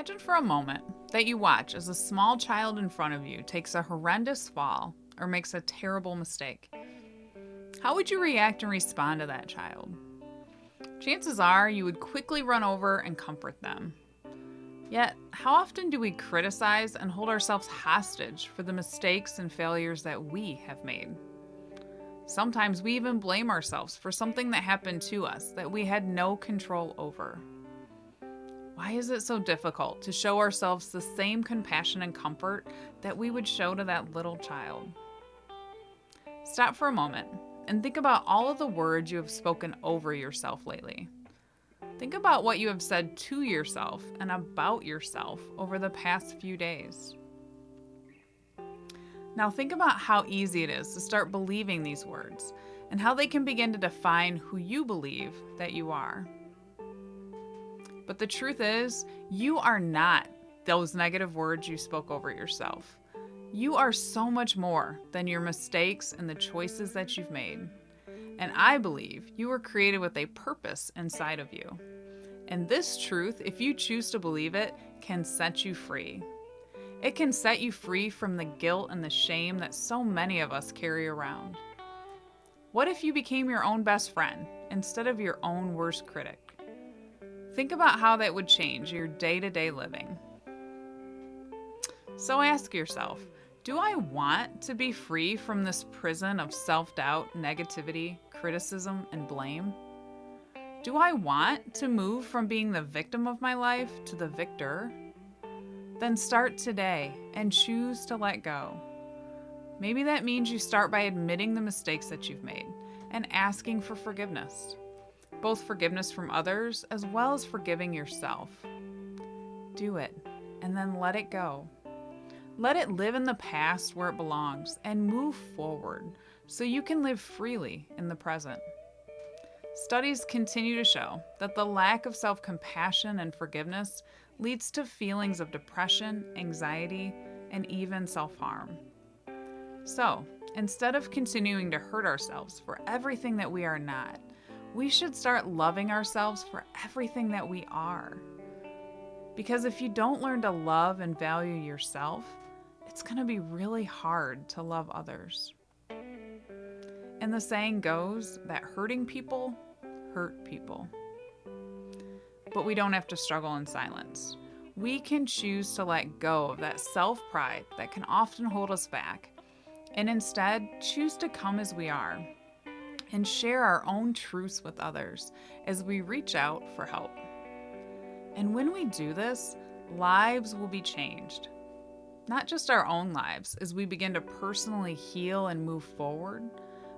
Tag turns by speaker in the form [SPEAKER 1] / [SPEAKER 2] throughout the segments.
[SPEAKER 1] Imagine for a moment that you watch as a small child in front of you takes a horrendous fall or makes a terrible mistake. How would you react and respond to that child? Chances are you would quickly run over and comfort them. Yet, how often do we criticize and hold ourselves hostage for the mistakes and failures that we have made? Sometimes we even blame ourselves for something that happened to us that we had no control over. Why is it so difficult to show ourselves the same compassion and comfort that we would show to that little child? Stop for a moment and think about all of the words you have spoken over yourself lately. Think about what you have said to yourself and about yourself over the past few days. Now think about how easy it is to start believing these words and how they can begin to define who you believe that you are. But the truth is, you are not those negative words you spoke over yourself. You are so much more than your mistakes and the choices that you've made. And I believe you were created with a purpose inside of you. And this truth, if you choose to believe it, can set you free. It can set you free from the guilt and the shame that so many of us carry around. What if you became your own best friend instead of your own worst critic? Think about how that would change your day-to-day living. So ask yourself, do I want to be free from this prison of self-doubt, negativity, criticism, and blame? Do I want to move from being the victim of my life to the victor? Then start today and choose to let go. Maybe that means you start by admitting the mistakes that you've made and asking for forgiveness. Both forgiveness from others as well as forgiving yourself. Do it and then let it go. Let it live in the past where it belongs and move forward so you can live freely in the present. Studies continue to show that the lack of self-compassion and forgiveness leads to feelings of depression, anxiety, and even self-harm. So, instead of continuing to hurt ourselves for everything that we are not, we should start loving ourselves for everything that we are. Because if you don't learn to love and value yourself, it's going to be really hard to love others. And the saying goes that hurting people hurt people. But we don't have to struggle in silence. We can choose to let go of that self-pride that can often hold us back, and instead choose to come as we are and share our own truths with others as we reach out for help. And when we do this, lives will be changed. Not just our own lives as we begin to personally heal and move forward,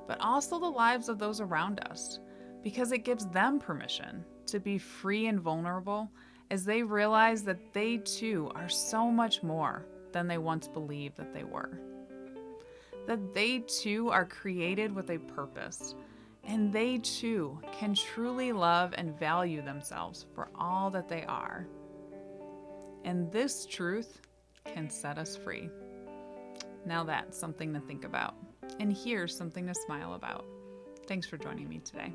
[SPEAKER 1] but also the lives of those around us, because it gives them permission to be free and vulnerable as they realize that they too are so much more than they once believed that they were. That they too are created with a purpose, and they too can truly love and value themselves for all that they are. And this truth can set us free. Now that's something to think about, and here's something to smile about. Thanks for joining me today.